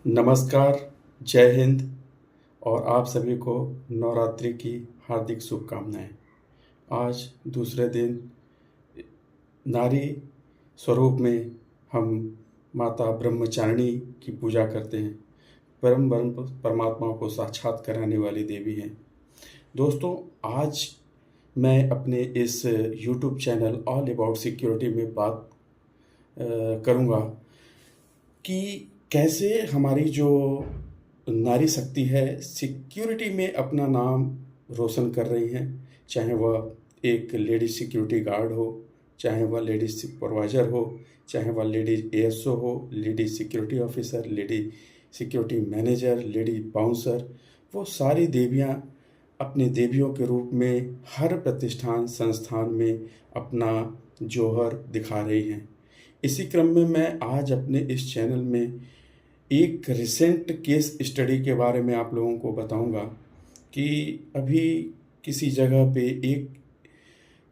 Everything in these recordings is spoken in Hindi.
नमस्कार, जय हिंद और आप सभी को नवरात्रि की हार्दिक शुभकामनाएँ। आज दूसरे दिन नारी स्वरूप में हम माता ब्रह्मचारिणी की पूजा करते हैं। परम ब्रह्म परमात्मा को साक्षात कराने वाली देवी हैं। दोस्तों, आज मैं अपने इस YouTube channel all about security में बात करूँगा कि कैसे हमारी जो नारी शक्ति है सिक्योरिटी में अपना नाम रोशन कर रही हैं। चाहे वह एक लेडीज सिक्योरिटी गार्ड हो, चाहे वह लेडीज सुपरवाइज़र हो, चाहे वह लेडीज एएसओ हो, ladies security officer, lady security manager, lady bouncer, वो सारी देवियाँ अपने देवियों के रूप में हर प्रतिष्ठान संस्थान में अपना जौहर दिखा रही हैं। इसी क्रम में मैं आज अपने इस चैनल में एक रिसेंट केस स्टडी के बारे में आप लोगों को बताऊंगा कि अभी किसी जगह पे एक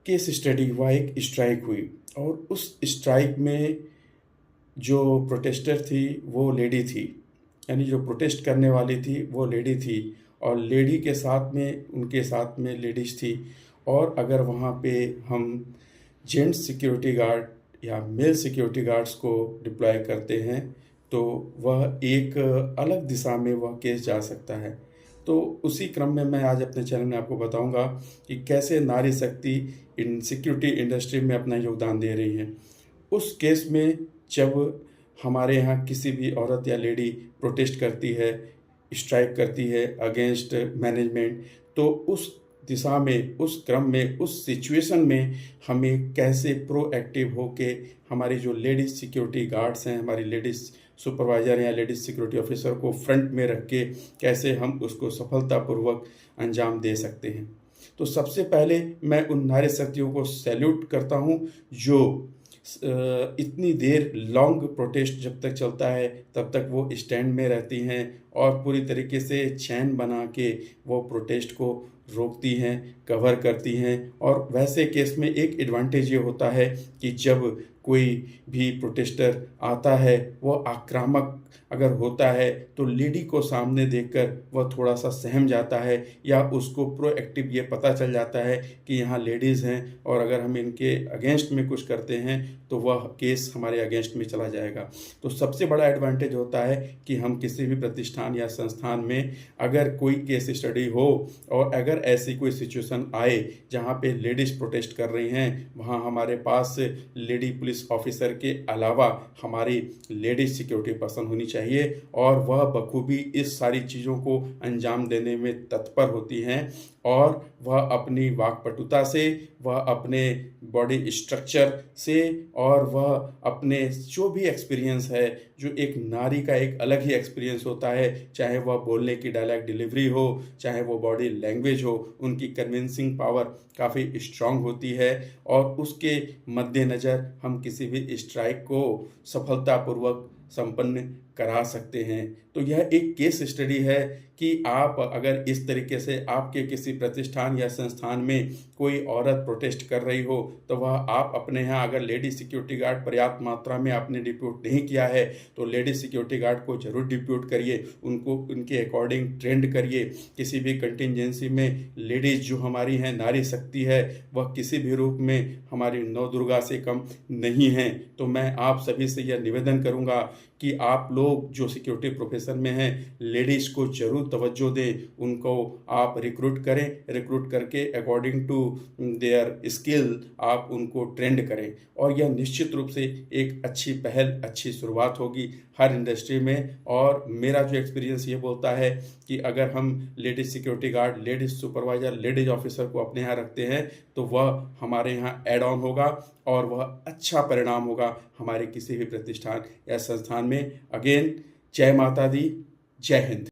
केस स्टडी हुआ, एक स्ट्राइक हुई और उस स्ट्राइक में जो प्रोटेस्टर थी वो लेडी थी, यानी जो प्रोटेस्ट करने वाली थी वो लेडी थी और लेडी के साथ में उनके साथ में लेडीज़ थी। और अगर वहाँ पे हम जेंट्स सिक्योरिटी गार्ड या मेल सिक्योरिटी गार्ड्स को डिप्लॉय करते हैं तो वह एक अलग दिशा में वह केस जा सकता है। तो उसी क्रम में मैं आज अपने चैनल में आपको बताऊंगा कि कैसे नारी शक्ति इन सिक्योरिटी इंडस्ट्री में अपना योगदान दे रही है। उस केस में जब हमारे यहाँ किसी भी औरत या लेडी प्रोटेस्ट करती है, स्ट्राइक करती है अगेंस्ट मैनेजमेंट, तो उस दिशा में, उस क्रम में, उस सिचुएशन में हमें कैसे प्रोएक्टिव होके हमारी जो लेडीज़ सिक्योरिटी गार्ड्स हैं, हमारी लेडीज़ सुपरवाइज़र या लेडीज़ सिक्योरिटी ऑफिसर को फ्रंट में रख के कैसे हम उसको सफलतापूर्वक अंजाम दे सकते हैं। तो सबसे पहले मैं उन नारी शक्तियों को सैल्यूट करता हूँ जो इतनी देर लॉन्ग प्रोटेस्ट जब तक चलता है तब तक वो स्टैंड में रहती हैं और पूरी तरीके से चैन बना के वो प्रोटेस्ट को रोकती हैं, कवर करती हैं। और वैसे केस में एक एडवांटेज ये होता है कि जब कोई भी प्रोटेस्टर आता है वो आक्रामक अगर होता है तो लेडी को सामने देखकर वह थोड़ा सा सहम जाता है या उसको प्रोएक्टिव ये पता चल जाता है कि यहाँ लेडीज़ हैं और अगर हम इनके अगेंस्ट में कुछ करते हैं तो वह केस हमारे अगेंस्ट में चला जाएगा। तो सबसे बड़ा एडवांटेज होता है कि हम किसी भी प्रतिष्ठान या संस्थान में अगर कोई केस स्टडी हो और अगर ऐसी कोई सिचुएशन आए जहाँ पे लेडीज़ प्रोटेस्ट कर रही हैं, वहाँ हमारे पास लेडी पुलिस ऑफिसर के अलावा हमारी लेडीज सिक्योरिटी पर्सन होनी चाहिए और वह बखूबी इस सारी चीज़ों को अंजाम देने में तत्पर होती हैं और वह अपनी वाक्पटुता से, वह अपने बॉडी स्ट्रक्चर से और वह अपने जो भी एक्सपीरियंस है, जो एक नारी का एक अलग ही एक्सपीरियंस होता है, चाहे वह बोलने की डायलॉग डिलीवरी हो, चाहे वो बॉडी लैंग्वेज हो, उनकी कन्विंसिंग पावर काफ़ी स्ट्रांग होती है और उसके मद्देनज़र हम किसी भी स्ट्राइक को सफलतापूर्वक संपन्न करा सकते हैं। तो यह एक केस स्टडी है कि आप अगर इस तरीके से आपके किसी प्रतिष्ठान या संस्थान में कोई औरत प्रोटेस्ट कर रही हो तो वह आप अपने यहाँ अगर लेडी सिक्योरिटी गार्ड पर्याप्त मात्रा में आपने डिप्यूट नहीं किया है तो लेडी सिक्योरिटी गार्ड को जरूर डिप्यूट करिए, उनको उनके अकॉर्डिंग ट्रेंड करिए। किसी भी कंटिजेंसी में लेडीज़ जो हमारी हैं, नारी शक्ति है, वह किसी भी रूप में हमारी नौ दुर्गा से कम नहीं है। तो मैं आप सभी से यह निवेदन करूँगा कि आप लोग जो सिक्योरिटी प्रोफेशन में हैं, लेडीज़ को जरूर तवज्जो दें, उनको आप रिक्रूट करें, रिक्रूट करके अकॉर्डिंग टू देयर स्किल आप उनको ट्रेंड करें और यह निश्चित रूप से एक अच्छी पहल, अच्छी शुरुआत होगी हर इंडस्ट्री में। और मेरा जो एक्सपीरियंस ये बोलता है कि अगर हम ladies security guard, ladies supervisor, ladies officer को अपने यहाँ रखते हैं तो वह हमारे यहाँ ऐड ऑन होगा और वह अच्छा परिणाम होगा हमारे किसी भी प्रतिष्ठान या संस्थान में। अगेन जय माता दी, जय हिंद।